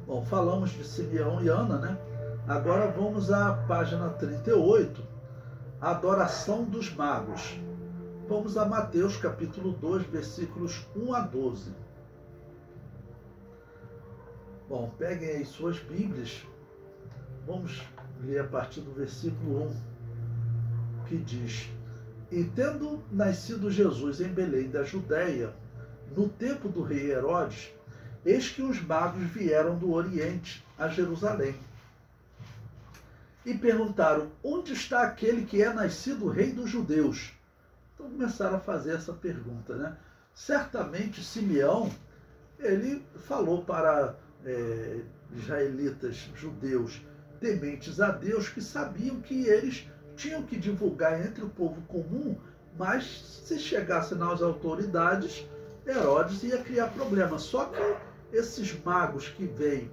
Bom, falamos de Simeão e Ana, né? Agora vamos à página 38, a adoração dos magos. Vamos a Mateus capítulo 2, versículos 1 a 12. Bom, peguem aí suas Bíblias. Vamos ler a partir do versículo 1, que diz: E tendo nascido Jesus em Belém da Judéia, no tempo do rei Herodes, eis que os magos vieram do Oriente a Jerusalém. E perguntaram: onde está aquele que é nascido rei dos judeus? Então começaram a fazer essa pergunta, né? Certamente Simeão, ele falou para israelitas, judeus, tementes a Deus, que sabiam que eles tinham que divulgar entre o povo comum, mas se chegasse nas autoridades, Herodes ia criar problema. Só que esses magos que vêm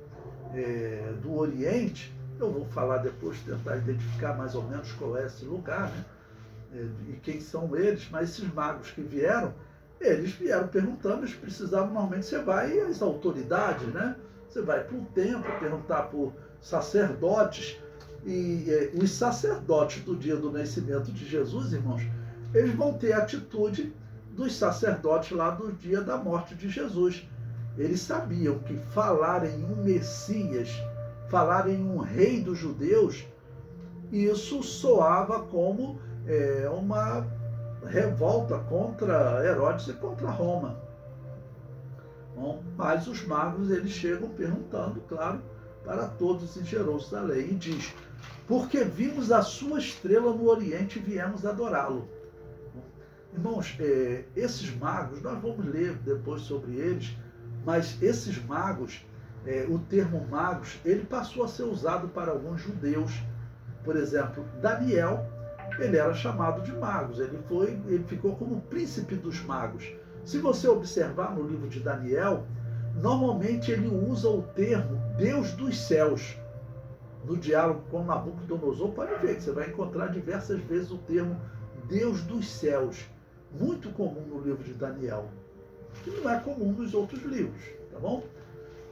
do Oriente, eu vou falar depois, tentar identificar mais ou menos qual é esse lugar, né? E quem são eles, mas esses magos que vieram, eles vieram perguntando, eles precisavam, normalmente você vai às autoridades, né? Você vai para um templo perguntar por sacerdotes, e os sacerdotes do dia do nascimento de Jesus, irmãos, eles vão ter a atitude dos sacerdotes lá do dia da morte de Jesus. Eles sabiam que falar em um Messias, falar em um rei dos judeus, isso soava como uma revolta contra Herodes e contra Roma. Bom, mas os magos, eles chegam perguntando, claro, para todos em Jerusalém, e diz: porque vimos a sua estrela no Oriente e viemos adorá-lo. Irmãos, esses magos, nós vamos ler depois sobre eles, mas esses magos, o termo magos, ele passou a ser usado para alguns judeus. Por exemplo, Daniel, ele era chamado de magos, ele ficou como príncipe dos magos. Se você observar no livro de Daniel, normalmente ele usa o termo Deus dos céus. No diálogo com Nabucodonosor, pode ver que você vai encontrar diversas vezes o termo Deus dos céus. Muito comum no livro de Daniel, que não é comum nos outros livros, tá bom?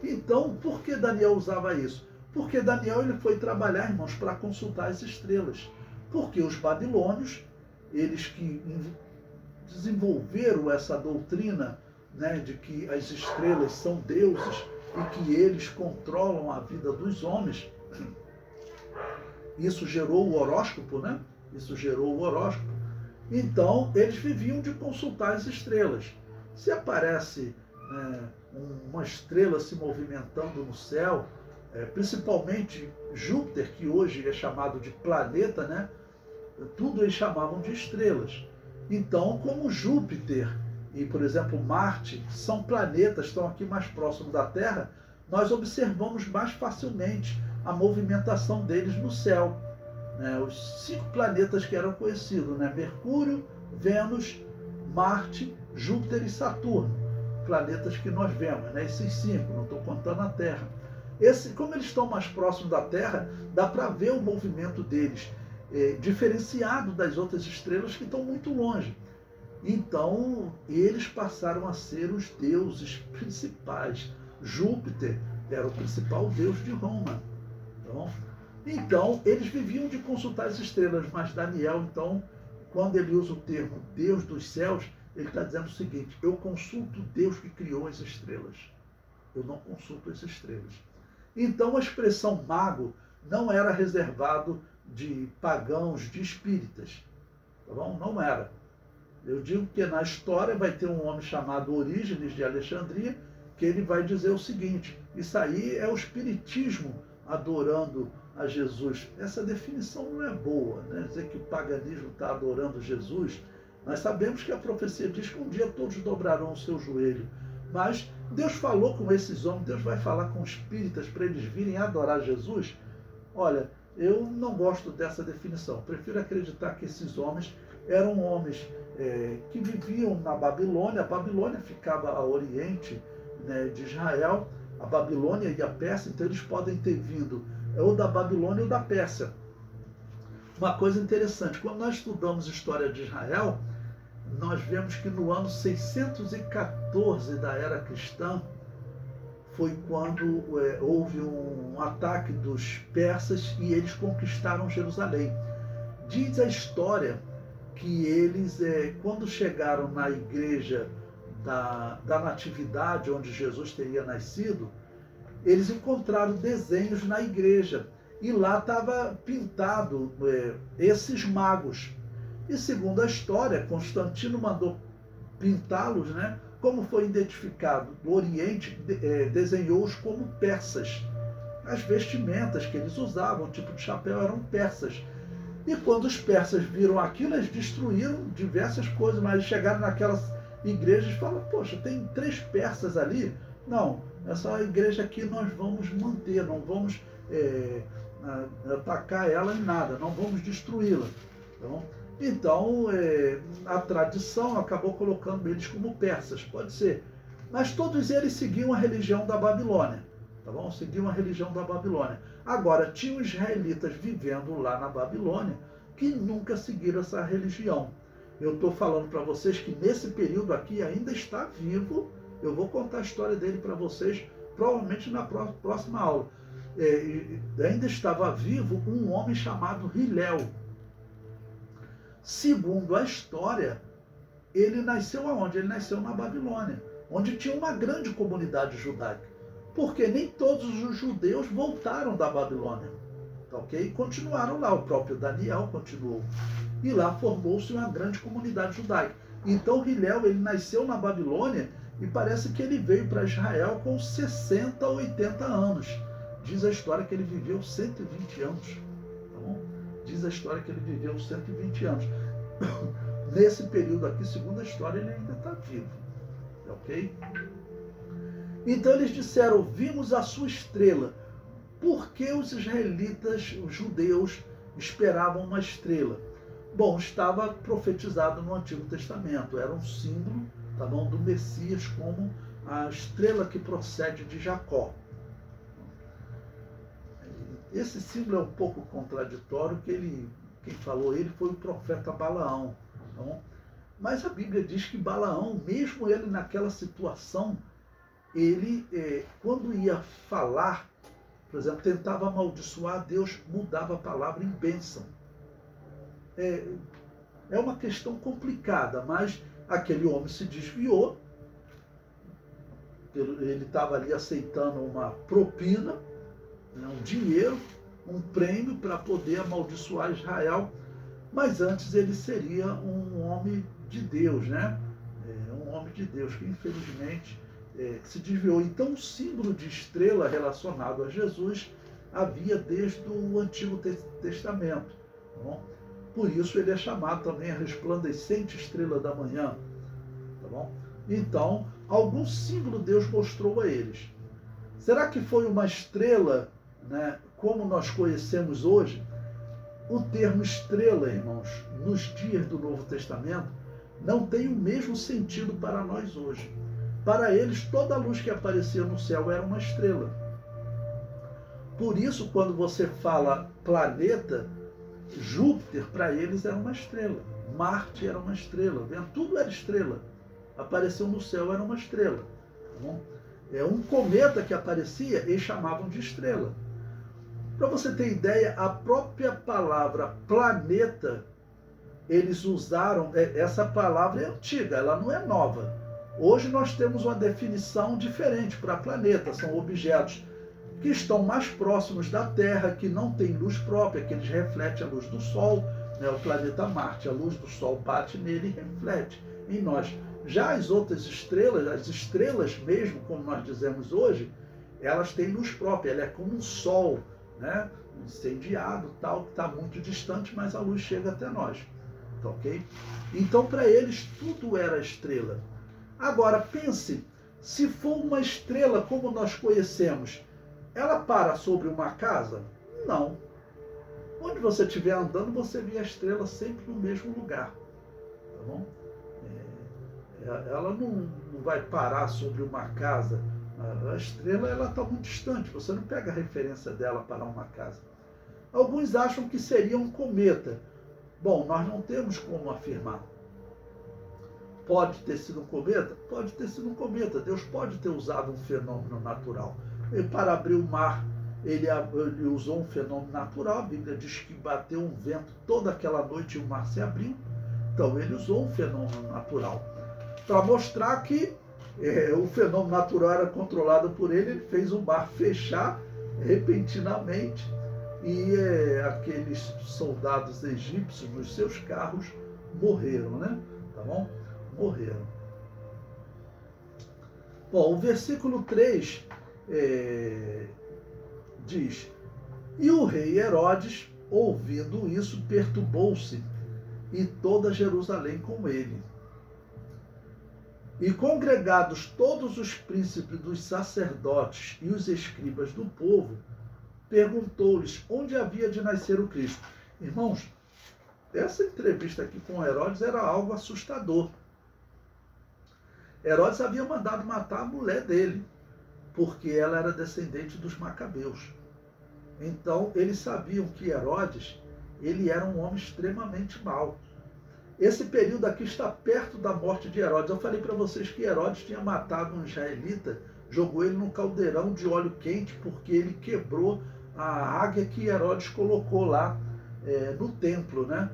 Então, por que Daniel usava isso? Porque Daniel ele foi trabalhar, irmãos, para consultar as estrelas. Porque os babilônios, eles que desenvolveram essa doutrina, né, de que as estrelas são deuses e que eles controlam a vida dos homens, isso gerou o horóscopo, né? Isso gerou o horóscopo. Então, eles viviam de consultar as estrelas. Se aparece uma estrela se movimentando no céu, principalmente Júpiter, que hoje é chamado de planeta, né? Tudo eles chamavam de estrelas. Então, como Júpiter e, por exemplo, Marte são planetas, estão aqui mais próximos da Terra, nós observamos mais facilmente a movimentação deles no céu. Os 5 planetas que eram conhecidos, né? Mercúrio, Vênus, Marte, Júpiter e Saturno. Planetas que nós vemos, né? Esses 5, não estou contando a Terra. Como eles estão mais próximos da Terra, dá para ver o movimento deles, diferenciado das outras estrelas que estão muito longe. Então, eles passaram a ser os deuses principais. Júpiter era o principal deus de Roma. Então, eles viviam de consultar as estrelas, mas Daniel, então, quando ele usa o termo Deus dos céus, ele está dizendo o seguinte: eu consulto o Deus que criou as estrelas. Eu não consulto as estrelas. Então, a expressão mago não era reservado de pagãos, de espíritas. Tá bom? Não era. Eu digo que na história vai ter um homem chamado Orígenes de Alexandria, que ele vai dizer o seguinte: isso aí é o espiritismo adorando a Jesus. Essa definição não é boa, né? Dizer que o paganismo está adorando Jesus. Nós sabemos que a profecia diz que um dia todos dobrarão o seu joelho. Mas Deus falou com esses homens, Deus vai falar com espíritas para eles virem adorar Jesus? Olha, eu não gosto dessa definição. Prefiro acreditar que esses homens eram homens que viviam na Babilônia. A Babilônia ficava a oriente, né, de Israel. A Babilônia e a Pérsia, então eles podem ter vindo ou da Babilônia ou da Pérsia. Uma coisa interessante, quando nós estudamos história de Israel, nós vemos que no ano 614 da era cristã foi quando houve um ataque dos persas e eles conquistaram Jerusalém. Diz a história que eles, quando chegaram na igreja da Natividade, onde Jesus teria nascido, eles encontraram desenhos na igreja e lá estava pintado esses magos. E segundo a história, Constantino mandou pintá-los, né? Como foi identificado do Oriente, desenhou-os como persas. As vestimentas que eles usavam, o tipo de chapéu, eram persas. E quando os persas viram aquilo, eles destruíram diversas coisas, mas chegaram naquelas igrejas e falaram, poxa, tem 3 persas ali? Não, essa igreja aqui nós vamos manter, não vamos atacar ela em nada, não vamos destruí-la. Então, a tradição acabou colocando eles como persas, pode ser. Mas todos eles seguiam a religião da Babilônia, tá bom? Seguiam a religião da Babilônia. Agora, tinham israelitas vivendo lá na Babilônia que nunca seguiram essa religião. Eu estou falando para vocês que nesse período aqui ainda está vivo. Eu vou contar a história dele para vocês, provavelmente na próxima aula. Ainda estava vivo um homem chamado Hilel. Segundo a história, ele nasceu aonde? Ele nasceu na Babilônia, onde tinha uma grande comunidade judaica. Porque nem todos os judeus voltaram da Babilônia, tá ok? E continuaram lá, o próprio Daniel continuou. E lá formou-se uma grande comunidade judaica. Então Hilel, ele nasceu na Babilônia e parece que ele veio para Israel com 60 ou 80 anos. Diz a história que ele viveu 120 anos. Tá bom? Diz a história que ele viveu 120 anos. Nesse período aqui, segundo a história, ele ainda está vivo. Ok? Então eles disseram, vimos a sua estrela. Por que os israelitas, os judeus, esperavam uma estrela? Bom, estava profetizado no Antigo Testamento. Era um símbolo, tá bom, do Messias, como a estrela que procede de Jacó. Esse símbolo é um pouco contraditório, que quem falou ele foi o profeta Balaão. Tá bom? Mas a Bíblia diz que Balaão, mesmo ele naquela situação, ele, quando ia falar, por exemplo, tentava amaldiçoar, Deus mudava a palavra em bênção. É uma questão complicada, mas aquele homem se desviou, ele estava ali aceitando uma propina, um dinheiro, um prêmio para poder amaldiçoar Israel, mas antes ele seria um homem de Deus, né? Um homem de Deus que infelizmente se desviou. Então o símbolo de estrela relacionado a Jesus havia desde o Antigo Testamento. Tá bom? Por isso ele é chamado também a resplandecente estrela da manhã. Tá bom? Então, algum símbolo Deus mostrou a eles. Será que foi uma estrela, né, como nós conhecemos hoje? O termo estrela, irmãos, nos dias do Novo Testamento, não tem o mesmo sentido para nós hoje. Para eles, toda a luz que aparecia no céu era uma estrela. Por isso, quando você fala planeta, Júpiter, para eles, era uma estrela. Marte era uma estrela. Tudo era estrela. Apareceu no céu, era uma estrela. Tá bom? Um cometa que aparecia, eles chamavam de estrela. Para você ter ideia, a própria palavra planeta, eles usaram, essa palavra é antiga, ela não é nova. Hoje nós temos uma definição diferente para planeta, são objetos que estão mais próximos da Terra, que não têm luz própria, que eles refletem a luz do Sol, né? O planeta Marte, a luz do Sol bate nele e reflete em nós. Já as outras estrelas, as estrelas mesmo, como nós dizemos hoje, elas têm luz própria, ela é como um Sol, né? Incendiado, tal, que está muito distante, mas a luz chega até nós. Tá, ok? Então, para eles, tudo era estrela. Agora, pense, se for uma estrela como nós conhecemos, ela para sobre uma casa? Não. Onde você estiver andando, você vê a estrela sempre no mesmo lugar. Tá bom? Ela não vai parar sobre uma casa. A estrela está muito distante, você não pega a referência dela para uma casa. Alguns acham que seria um cometa. Bom, nós não temos como afirmar. Pode ter sido um cometa? Pode ter sido um cometa. Deus pode ter usado um fenômeno natural. E para abrir o mar, ele usou um fenômeno natural. A Bíblia diz que bateu um vento toda aquela noite e o mar se abriu. Então ele usou um fenômeno natural. Para mostrar que o fenômeno natural era controlado por ele, ele fez o mar fechar repentinamente e aqueles soldados egípcios nos seus carros morreram, né? Tá bom? Morreram. Bom, o versículo 3 diz: e o rei Herodes, ouvindo isso, perturbou-se, e toda Jerusalém com ele. E congregados todos os príncipes dos sacerdotes e os escribas do povo, perguntou-lhes onde havia de nascer o Cristo. Irmãos, essa entrevista aqui com Herodes era algo assustador. Herodes havia mandado matar a mulher dele, porque ela era descendente dos Macabeus. Então, eles sabiam que Herodes, ele era um homem extremamente mau. Esse período aqui está perto da morte de Herodes. Eu falei para vocês que Herodes tinha matado um israelita, jogou ele num caldeirão de óleo quente, porque ele quebrou a águia que Herodes colocou lá no templo, né?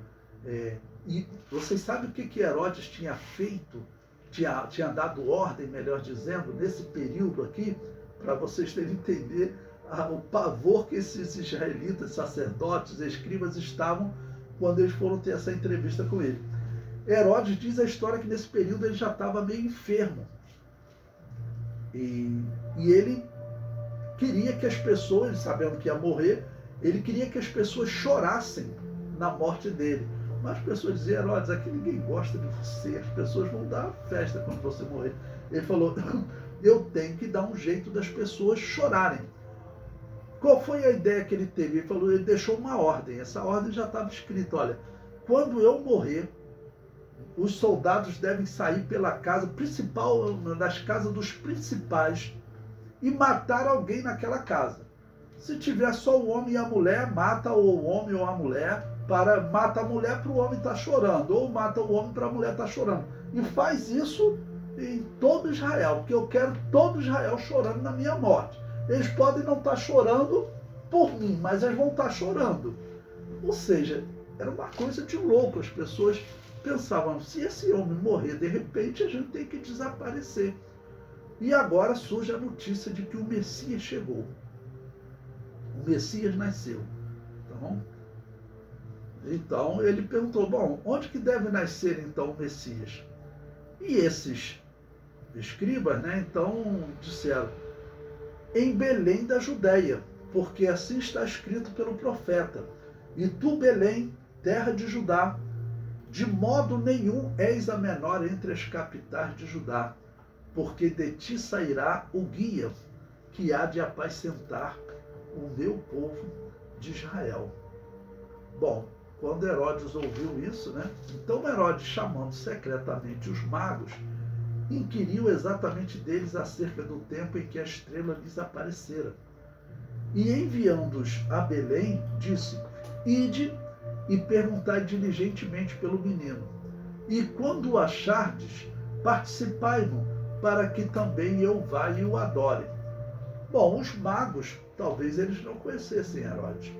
E vocês sabem o que Herodes tinha feito? Tinha dado ordem, melhor dizendo, nesse período aqui, para vocês terem entender o pavor que esses israelitas, sacerdotes, escribas estavam quando eles foram ter essa entrevista com ele. Herodes diz a história que nesse período ele já estava meio enfermo. E ele queria que as pessoas, sabendo que ia morrer, ele queria que as pessoas chorassem na morte dele. Mas as pessoas diziam: Herodes, aqui ninguém gosta de você, as pessoas vão dar festa quando você morrer. Ele falou: eu tenho que dar um jeito das pessoas chorarem. Qual foi a ideia que ele teve? Ele falou, ele deixou uma ordem. Essa ordem já estava escrita: olha, quando eu morrer, os soldados devem sair pela casa principal, das casas dos principais, e matar alguém naquela casa. Se tiver só o homem e a mulher, mata o homem ou a mulher, mata a mulher para o homem estar chorando, ou mata o homem para a mulher estar chorando. E faz isso em todo Israel, porque eu quero todo Israel chorando na minha morte. Eles podem não estar chorando por mim, mas eles vão estar chorando. Ou seja, era uma coisa de louco. As pessoas pensavam, se esse homem morrer de repente, a gente tem que desaparecer. E agora surge a notícia de que o Messias chegou. O Messias nasceu. Tá bom? Então ele perguntou, bom, onde que deve nascer então o Messias? E esses escribas, né, então disseram, em Belém da Judéia, porque assim está escrito pelo profeta. E tu, Belém, terra de Judá, de modo nenhum és a menor entre as capitais de Judá, porque de ti sairá o guia que há de apacentar o meu povo de Israel. Bom, quando Herodes ouviu isso, né? Então Herodes, chamando secretamente os magos, inquiriu exatamente deles acerca do tempo em que a estrela lhes aparecera. E enviando-os a Belém, disse, ide e perguntai diligentemente pelo menino. E quando o achardes, participai-no, para que também eu vá e o adore. Bom, os magos, talvez eles não conhecessem Herodes.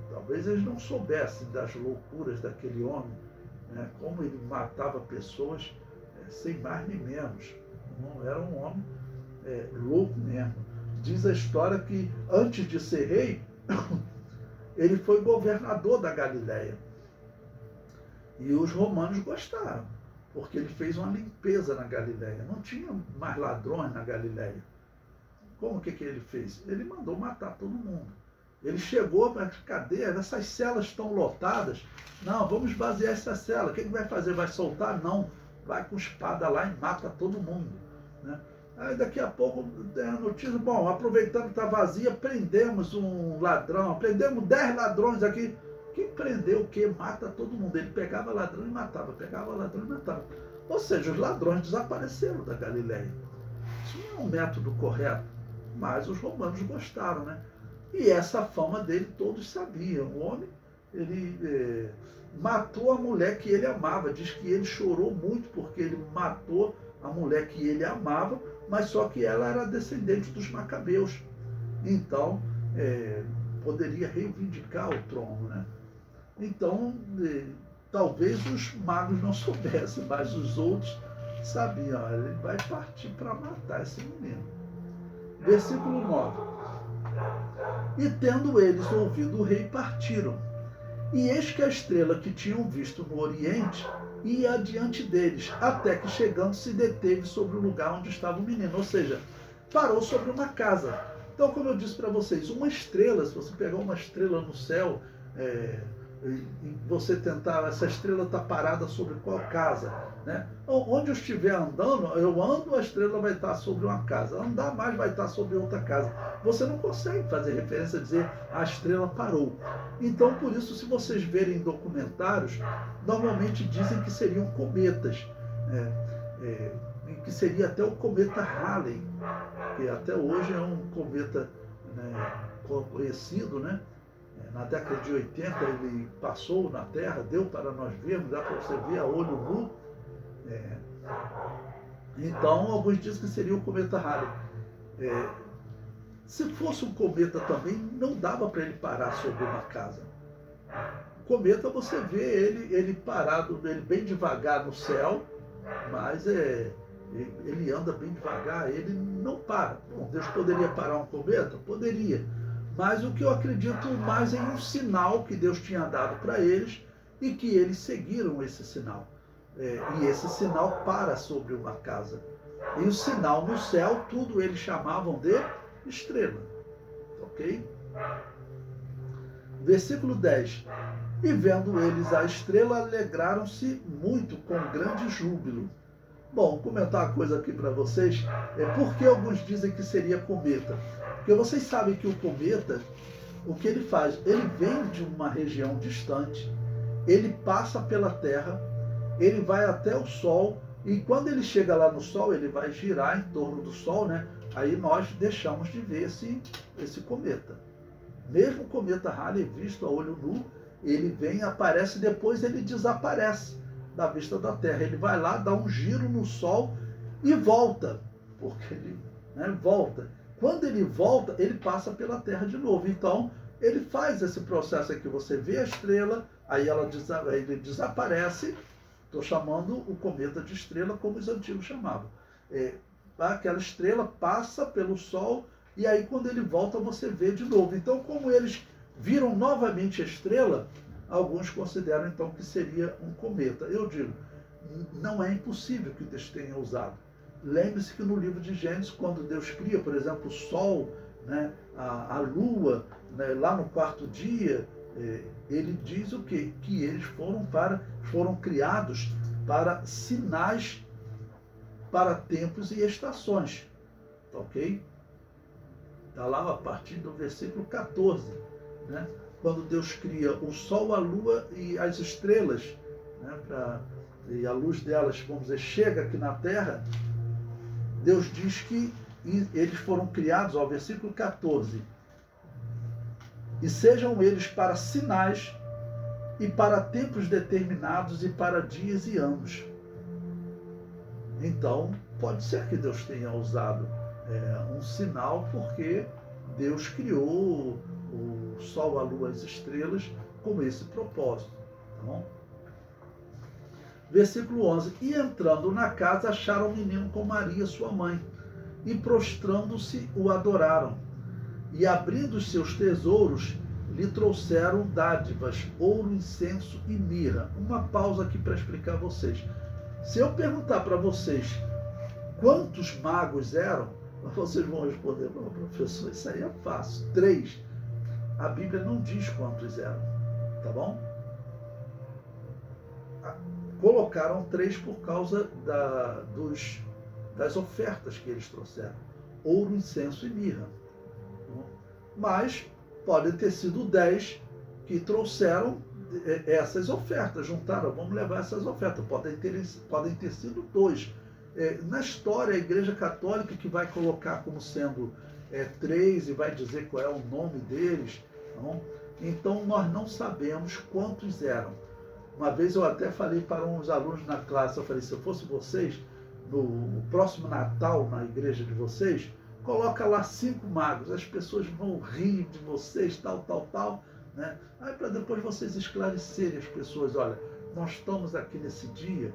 Talvez eles não soubessem das loucuras daquele homem, né? Como ele matava pessoas sem mais nem menos. Não era um homem louco mesmo. Diz a história que antes de ser rei, ele foi governador da Galileia. E os romanos gostaram, porque ele fez uma limpeza na Galileia. Não tinha mais ladrões na Galileia. Como que ele fez? Ele mandou matar todo mundo. Ele chegou para a cadeia, essas celas estão lotadas. Não, vamos esvaziar essa cela. O que ele vai fazer? Vai soltar? Não. Vai com espada lá e mata todo mundo. Né? Aí daqui a pouco tem a notícia, bom, aproveitando que está vazia, prendemos um ladrão, prendemos 10 ladrões aqui. Quem prendeu o quê? Mata todo mundo. Ele pegava ladrão e matava, pegava ladrão e matava. Ou seja, os ladrões desapareceram da Galileia. Isso não é um método correto, mas os romanos gostaram, né? E essa fama dele todos sabiam. O homem ele matou a mulher que ele amava. Diz que ele chorou muito porque ele matou a mulher que ele amava, mas só que ela era descendente dos Macabeus. Então, poderia reivindicar o trono, né? Então, talvez os magos não soubessem, mas os outros sabiam. Ele vai partir para matar esse menino. Versículo 9. E tendo eles ouvido o rei, partiram. E eis que a estrela que tinham visto no oriente ia adiante deles, até que chegando se deteve sobre o lugar onde estava o menino. Ou seja, parou sobre uma casa. Então, como eu disse para vocês, uma estrela, se você pegar uma estrela no céu, e você tentar, essa estrela está parada sobre qual casa, né? Onde eu estiver andando, eu ando, a estrela vai estar sobre uma casa. Andar mais, vai estar sobre outra casa. Você não consegue fazer referência a dizer a estrela parou. Então, por isso, se vocês verem documentários, normalmente dizem que seriam cometas, que seria até o cometa Halley, que até hoje é um cometa, né, conhecido, né? Na década de 80 ele passou na Terra, deu para nós vermos, dá para você ver a olho nu. Então, alguns dizem que seria o cometa Halley. Se fosse um cometa também, não dava para ele parar sobre uma casa. O cometa, você vê ele parado, ele bem devagar no céu, mas ele anda bem devagar, ele não para. Bom, Deus poderia parar um cometa? Poderia. Mas o que eu acredito mais é um sinal que Deus tinha dado para eles e que eles seguiram esse sinal. E esse sinal para sobre uma casa. E o sinal no céu, tudo eles chamavam de estrela. Ok? Versículo 10. E vendo eles a estrela, alegraram-se muito com grande júbilo. Bom, comentar uma coisa aqui para vocês. Por que alguns dizem que seria cometa? Porque vocês sabem que o cometa, o que ele faz? Ele vem de uma região distante, ele passa pela Terra, ele vai até o Sol, e quando ele chega lá no Sol, ele vai girar em torno do Sol, né? Aí nós deixamos de ver esse cometa. Mesmo o cometa Halley visto a olho nu, ele vem, aparece, depois ele desaparece da vista da Terra. Ele vai lá, dá um giro no Sol e volta, porque ele volta. Quando ele volta, ele passa pela Terra de novo. Então, ele faz esse processo aqui. Você vê a estrela, aí ele desaparece. Estou chamando o cometa de estrela, como os antigos chamavam. Aquela estrela passa pelo Sol, e aí quando ele volta, você vê de novo. Então, como eles viram novamente a estrela, alguns consideram então que seria um cometa. Eu digo, não é impossível que Deus tenha usado. Lembre-se que no livro de Gênesis, quando Deus cria, por exemplo, o Sol, né, a Lua, né, lá no quarto dia, ele diz o quê? Que eles foram criados para sinais para tempos e estações. Tá ok? Está lá a partir do versículo 14, né? Quando Deus cria o Sol, a Lua e as estrelas, né, e a luz delas, vamos dizer, chega aqui na Terra, Deus diz que eles foram criados, ó, versículo 14, e sejam eles para sinais e para tempos determinados e para dias e anos. Então, pode ser que Deus tenha usado um sinal, porque Deus criou o Sol, a Lua, as estrelas com esse propósito. Tá bom? Versículo 11. E entrando na casa, acharam o menino com Maria, sua mãe, e prostrando-se, o adoraram. E abrindo os seus tesouros, lhe trouxeram dádivas, ouro, incenso e mirra. Uma pausa aqui para explicar a vocês. Se eu perguntar para vocês quantos magos eram, vocês vão responder, professor, isso aí é fácil. 3. A Bíblia não diz quantos eram, tá bom? Colocaram 3 por causa das ofertas que eles trouxeram. Ouro, incenso e mirra. Mas podem ter sido 10 que trouxeram essas ofertas, juntaram, vamos levar essas ofertas. Podem ter sido 2. Na história, a Igreja Católica que vai colocar como sendo 3 e vai dizer qual é o nome deles. Não? Então nós não sabemos quantos eram. Uma vez eu até falei para uns alunos na classe, eu falei, se eu fosse vocês, no próximo Natal, na igreja de vocês, coloca lá 5 magos, as pessoas vão rir de vocês, tal, né? Aí para depois vocês esclarecerem as pessoas, olha, nós estamos aqui nesse dia,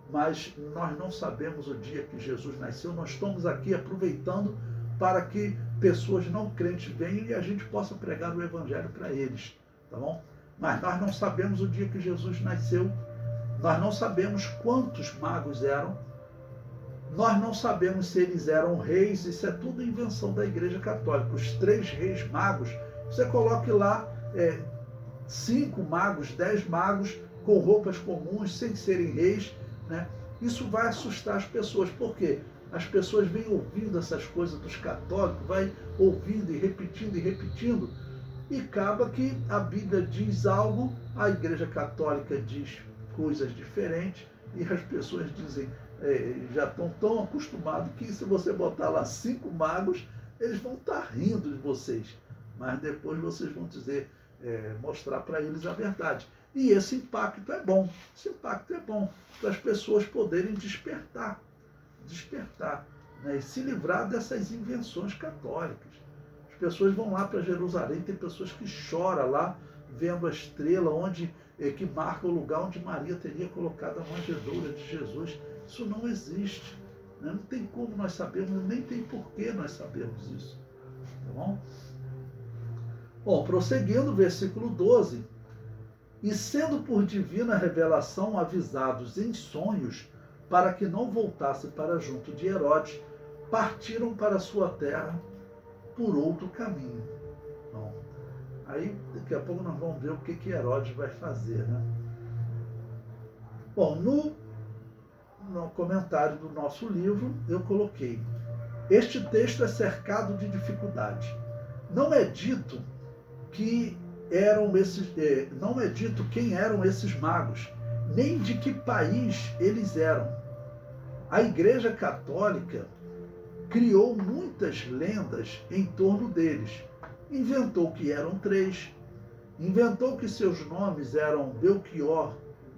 mas nós não sabemos o dia que Jesus nasceu, nós estamos aqui aproveitando para que pessoas não crentes venham e a gente possa pregar o evangelho para eles, tá bom? Mas nós não sabemos o dia que Jesus nasceu, nós não sabemos quantos magos eram, nós não sabemos se eles eram reis, isso é tudo invenção da Igreja Católica. Os 3 reis magos, você coloque lá 5 magos, 10 magos com roupas comuns, sem serem reis, né? Isso vai assustar as pessoas, porque as pessoas vêm ouvindo essas coisas dos católicos, vai ouvindo e repetindo, e acaba que a Bíblia diz algo, a Igreja Católica diz coisas diferentes, e as pessoas dizem, já estão tão acostumados que se você botar lá 5 magos, eles vão estar rindo de vocês. Mas depois vocês vão dizer, mostrar para eles a verdade. E esse impacto é bom. Esse impacto é bom para as pessoas poderem despertar, né, e se livrar dessas invenções católicas. As pessoas vão lá para Jerusalém, tem pessoas que choram lá, vendo a estrela que marca o lugar onde Maria teria colocado a manjedoura de Jesus. Isso não existe, né? Não tem como nós sabermos, nem tem porquê nós sabermos isso. Tá bom? Bom, prosseguindo, versículo 12. E sendo por divina revelação avisados em sonhos, para que não voltasse para junto de Herodes, partiram para sua terra por outro caminho. Bom, aí daqui a pouco nós vamos ver o que Herodes vai fazer, né? Bom, no comentário do nosso livro, eu coloquei: este texto é cercado de dificuldade. Não é dito que não é dito quem eram esses magos, nem de que país eles eram. A Igreja Católica criou muitas lendas em torno deles. Inventou que eram 3, inventou que seus nomes eram Belchior,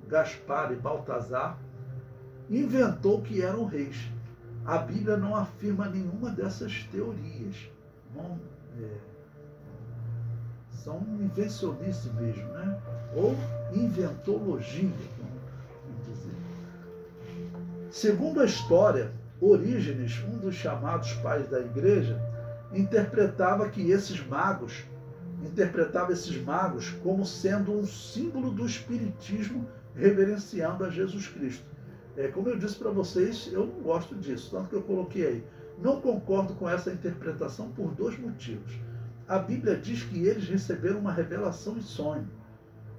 Gaspar e Baltazar, inventou que eram reis. A Bíblia não afirma nenhuma dessas teorias. São invencionices mesmo, né? Ou inventologia, vamos dizer. Segundo a história, Orígenes, um dos chamados pais da igreja, interpretava esses magos como sendo um símbolo do espiritismo, reverenciando a Jesus Cristo. Como eu disse para vocês, eu não gosto disso, tanto que eu coloquei aí. Não concordo com essa interpretação por 2 motivos. A Bíblia diz que eles receberam uma revelação em sonho.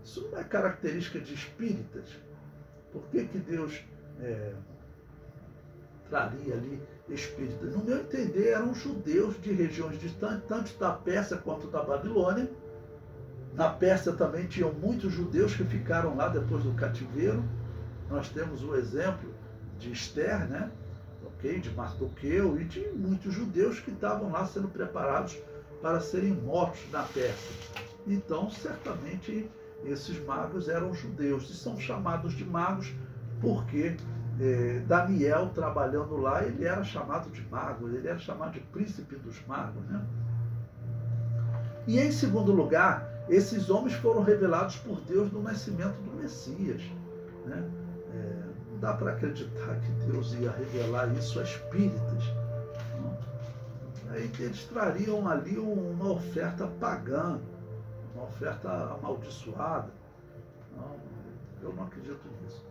Isso não é característica de espíritas. Por que Deus traria ali espíritas? No meu entender, eram judeus de regiões distantes, tanto da Pérsia quanto da Babilônia. Na Pérsia também tinham muitos judeus que ficaram lá depois do cativeiro. Nós temos o exemplo de Esther, né? De Mardoqueu, e de muitos judeus que estavam lá sendo preparados para serem mortos na Pérsia. Então, certamente, esses magos eram judeus, e são chamados de magos porque Daniel, trabalhando lá, ele era chamado de mago, ele era chamado de príncipe dos magos, né? E, em segundo lugar, esses homens foram revelados por Deus no nascimento do Messias, né? Não dá para acreditar que Deus ia revelar isso a espíritas. Aí eles trariam ali uma oferta pagã, uma oferta amaldiçoada. Não, eu não acredito nisso.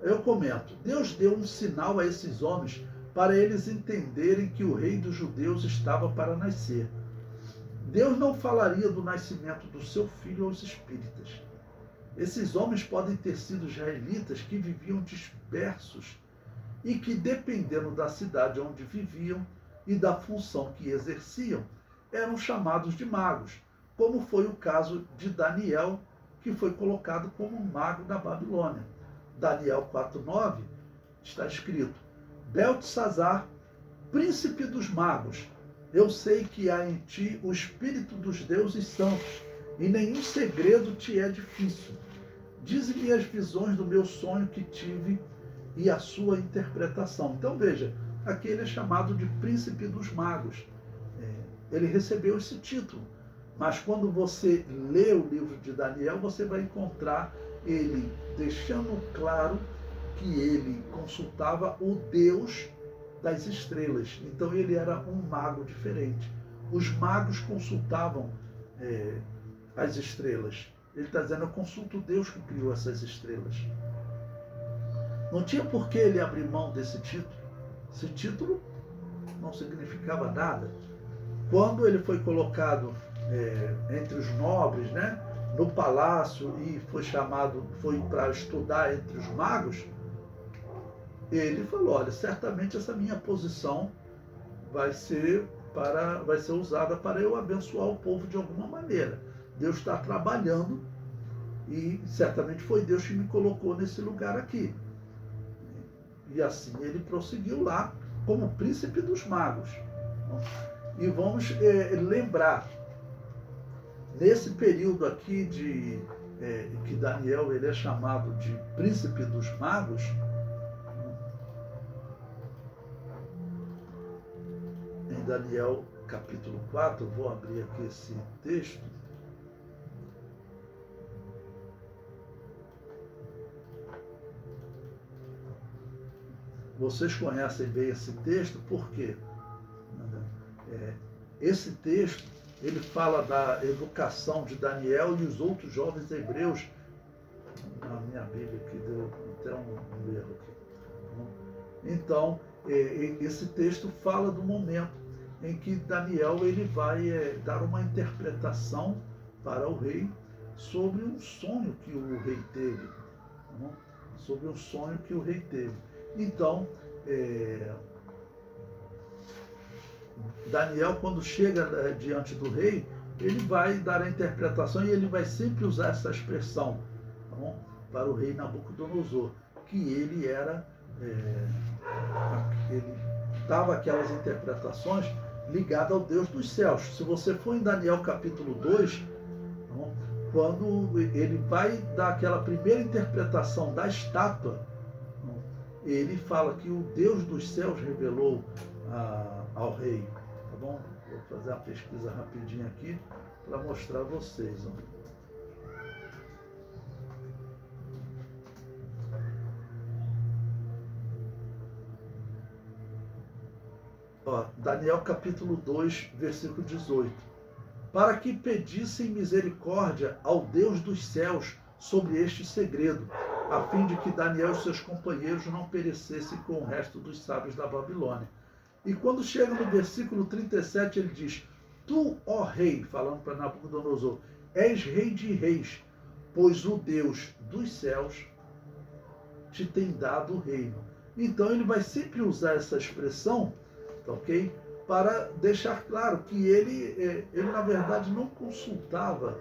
Eu comento: Deus deu um sinal a esses homens para eles entenderem que o rei dos judeus estava para nascer. Deus não falaria do nascimento do seu filho aos espíritas. Esses homens podem ter sido israelitas que viviam dispersos e que, dependendo da cidade onde viviam e da função que exerciam, eram chamados de magos, como foi o caso de Daniel, que foi colocado como mago da Babilônia. Daniel 4:9 está escrito: Beltesazar, príncipe dos magos, eu sei que há em ti o espírito dos deuses santos e nenhum segredo te é difícil. Dize-me as visões do meu sonho que tive e a sua interpretação. Então veja, aqui ele é chamado de príncipe dos magos. Ele recebeu esse título. Mas quando você lê o livro de Daniel, você vai encontrar ele deixando claro que ele consultava o Deus das estrelas. Então ele era um mago diferente. Os magos consultavam as estrelas. Ele está dizendo, eu consulto o Deus que criou essas estrelas. Não tinha por que ele abrir mão desse título. Esse título não significava nada. Quando ele foi colocado entre os nobres, né, no palácio, e foi para estudar entre os magos, ele falou, olha, certamente essa minha posição vai ser usada para eu abençoar o povo de alguma maneira. Deus está trabalhando e certamente foi Deus que me colocou nesse lugar aqui. E assim ele prosseguiu lá como príncipe dos magos. E vamos lembrar, nesse período aqui que Daniel ele é chamado de príncipe dos magos, em Daniel capítulo 4, vou abrir aqui esse texto. Vocês conhecem bem esse texto, por quê? Esse texto, ele fala da educação de Daniel e os outros jovens hebreus. A minha Bíblia aqui deu até um erro aqui. Então, esse texto fala do momento em que Daniel ele vai dar uma interpretação para o rei sobre um sonho que o rei teve. Sobre um sonho que o rei teve. Então, Daniel, quando chega diante do rei, ele vai dar a interpretação e ele vai sempre usar essa expressão, tá bom? Para o rei Nabucodonosor, que ele dava aquelas interpretações ligadas ao Deus dos céus. Se você for em Daniel capítulo 2, tá bom? Quando ele vai dar aquela primeira interpretação da estátua, ele fala que o Deus dos céus revelou ao rei. Tá bom? Vou fazer uma pesquisa rapidinho aqui para mostrar a vocês. Daniel capítulo 2, versículo 18. Para que pedissem misericórdia ao Deus dos céus sobre este segredo, a fim de que Daniel e seus companheiros não perecessem com o resto dos sábios da Babilônia. E quando chega no versículo 37, ele diz, tu, ó rei, falando para Nabucodonosor, és rei de reis, pois o Deus dos céus te tem dado o reino. Então ele vai sempre usar essa expressão, ok? Para deixar claro que ele na verdade não consultava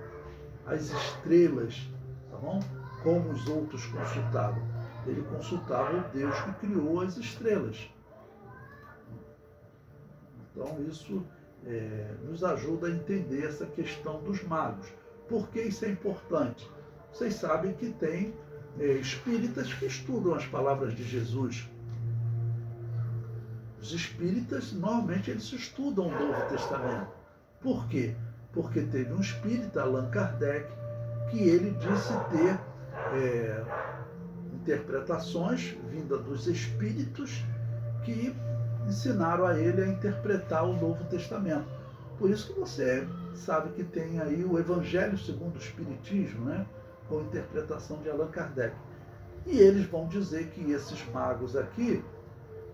as estrelas, tá bom? Como os outros consultavam. Ele consultava o Deus que criou as estrelas. Então isso nos ajuda a entender essa questão dos magos. Por que isso é importante? Vocês sabem que tem espíritas que estudam as palavras de Jesus. Os espíritas, normalmente, eles estudam o Novo Testamento. Por quê? Porque teve um espírita, Allan Kardec, que ele disse ter interpretações vindas dos espíritos que ensinaram a ele a interpretar o Novo Testamento. Por isso que você sabe que tem aí o Evangelho segundo o Espiritismo, né? Com a interpretação de Allan Kardec. E eles vão dizer que esses magos aqui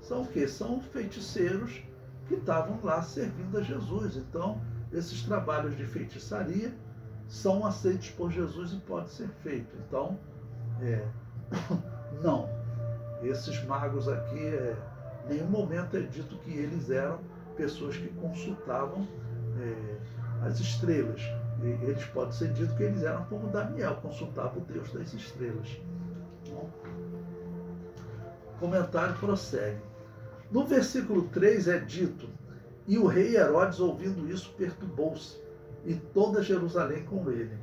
são o quê? São feiticeiros que estavam lá servindo a Jesus. Então, esses trabalhos de feitiçaria são aceitos por Jesus e pode ser feito. Então, não. Esses magos aqui, em nenhum momento é dito que eles eram pessoas que consultavam as estrelas. Eles pode ser dito que eles eram como Daniel, consultavam o Deus das estrelas. Bom, o comentário prossegue. No versículo 3 é dito, e o rei Herodes, ouvindo isso, perturbou-se, e toda Jerusalém com ele.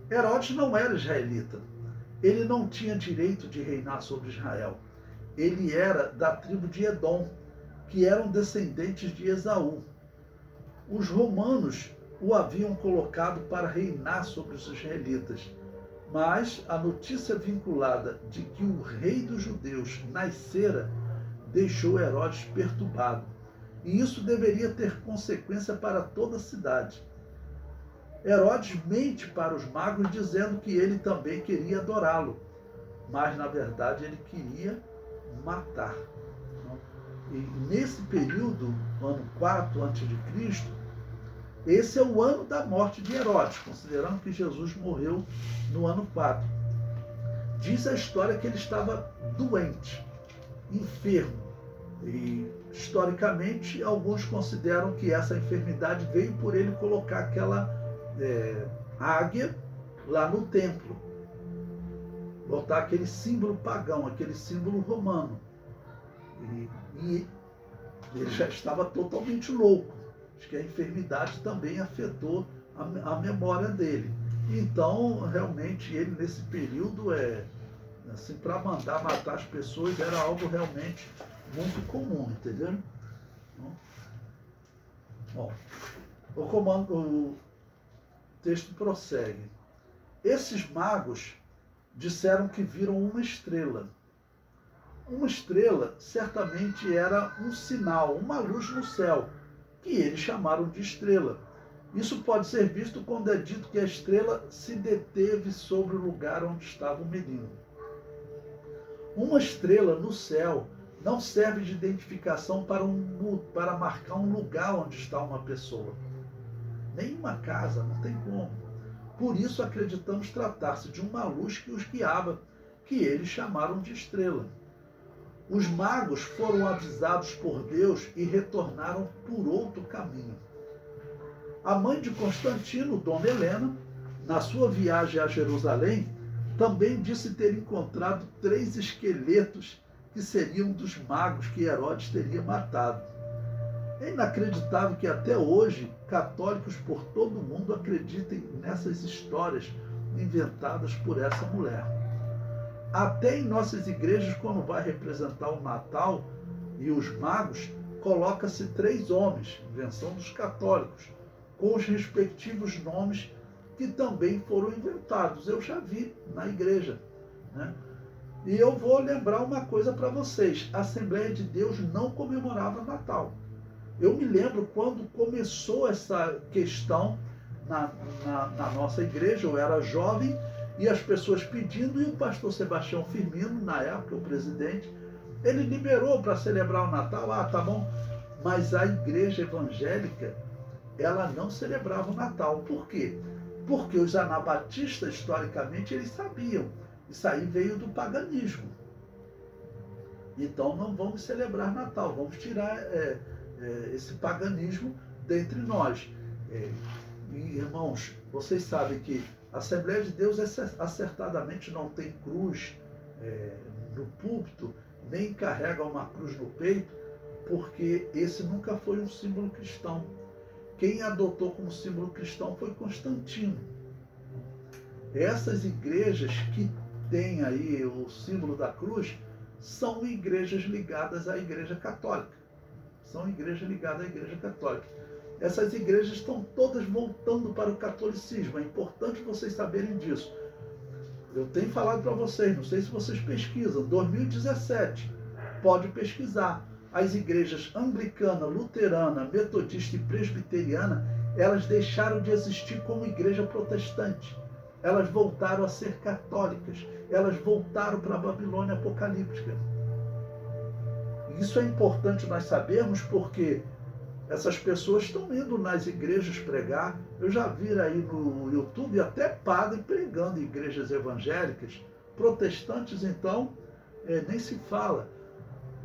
Herodes não era israelita. Ele não tinha direito de reinar sobre Israel. Ele era da tribo de Edom, que eram descendentes de Esaú. Os romanos o haviam colocado para reinar sobre os israelitas, mas a notícia vinculada de que o rei dos judeus nascera deixou Herodes perturbado, e isso deveria ter consequência para toda a cidade. Herodes mente para os magos dizendo que ele também queria adorá-lo, mas na verdade ele queria matar. E nesse período, ano 4 a.C., esse é o ano da morte de Herodes, considerando que Jesus morreu no ano 4. Diz a história que ele estava doente, enfermo. E, historicamente, alguns consideram que essa enfermidade veio por ele colocar aquela águia lá no templo. Botar aquele símbolo pagão, aquele símbolo romano. E ele já estava totalmente louco. Acho que a enfermidade também afetou a memória dele. Então, realmente, ele nesse período, assim, para mandar matar as pessoas era algo realmente muito comum, entendeu? Bom, o texto prossegue. Esses magos disseram que viram uma estrela. Uma estrela certamente era um sinal, uma luz no céu, que eles chamaram de estrela. Isso pode ser visto quando é dito que a estrela se deteve sobre o lugar onde estava o menino. Uma estrela no céu não serve de identificação para marcar um lugar onde está uma pessoa. Nem uma casa, não tem como. Por isso acreditamos tratar-se de uma luz que os guiava, que eles chamaram de estrela. Os magos foram avisados por Deus e retornaram por outro caminho. A mãe de Constantino, Dona Helena, na sua viagem a Jerusalém, também disse ter encontrado 3 esqueletos que seriam dos magos que Herodes teria matado. É inacreditável que até hoje católicos por todo o mundo acreditem nessas histórias inventadas por essa mulher. Até em nossas igrejas, quando vai representar o Natal e os magos, coloca-se 3 homens, invenção dos católicos, com os respectivos nomes que também foram inventados. Eu já vi na igreja, né? E eu vou lembrar uma coisa para vocês. A Assembleia de Deus não comemorava Natal. Eu me lembro quando começou essa questão na nossa igreja, eu era jovem, e as pessoas pedindo, e o pastor Sebastião Firmino, na época o presidente, ele liberou para celebrar o Natal. Ah, tá bom. Mas a igreja evangélica, ela não celebrava o Natal. Por quê? Porque os anabatistas, historicamente, eles sabiam. Isso aí veio do paganismo. Então não vamos celebrar Natal, vamos tirar esse paganismo dentre nós. E, irmãos, vocês sabem que a Assembleia de Deus acertadamente não tem cruz no púlpito, nem carrega uma cruz no peito, porque esse nunca foi um símbolo cristão. Quem adotou como símbolo cristão foi Constantino. Essas igrejas que têm aí o símbolo da cruz são igrejas ligadas à Igreja Católica. São igrejas ligadas à Igreja Católica. Essas igrejas estão todas voltando para o catolicismo. É importante vocês saberem disso. Eu tenho falado para vocês, não sei se vocês pesquisam, 2017, pode pesquisar. As igrejas anglicana, luterana, metodista e presbiteriana, elas deixaram de existir como igreja protestante. Elas voltaram a ser católicas. Elas voltaram para a Babilônia apocalíptica. Isso é importante nós sabermos porque essas pessoas estão indo nas igrejas pregar. Eu já vi aí no YouTube até padre pregando em igrejas evangélicas. Protestantes, então, nem se fala.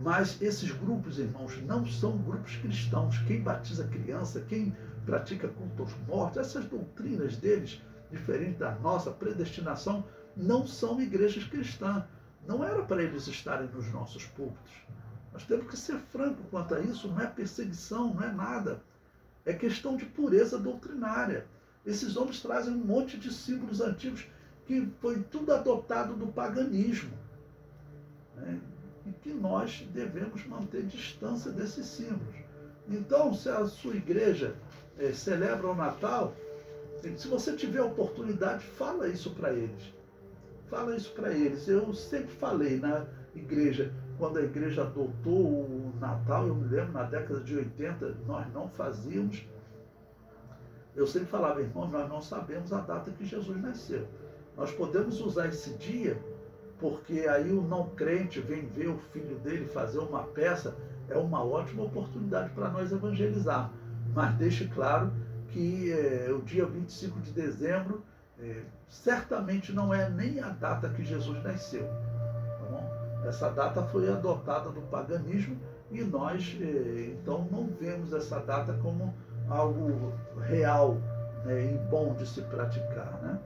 Mas esses grupos, irmãos, não são grupos cristãos. Quem batiza criança, quem pratica culto aos mortos, essas doutrinas deles, diferente da nossa predestinação, não são igrejas cristãs. Não era para eles estarem nos nossos púlpitos. Nós temos que ser franco quanto a isso, não é perseguição, não é nada. É questão de pureza doutrinária. Esses nomes trazem um monte de símbolos antigos que foi tudo adotado do paganismo, né? E que nós devemos manter distância desses símbolos. Então, se a sua igreja celebra o Natal, se você tiver oportunidade, fala isso para eles. Fala isso para eles. Eu sempre falei na igreja, quando a igreja adotou o Natal, eu me lembro, na década de 80, nós não fazíamos. Eu sempre falava, irmão, nós não sabemos a data que Jesus nasceu. Nós podemos usar esse dia, porque aí o não crente vem ver o filho dele fazer uma peça, é uma ótima oportunidade para nós evangelizar. Mas deixe claro que o dia 25 de dezembro certamente não é nem a data que Jesus nasceu. Tá bom? Essa data foi adotada do paganismo e nós, então, não vemos essa data como algo real, né, e bom de se praticar, né?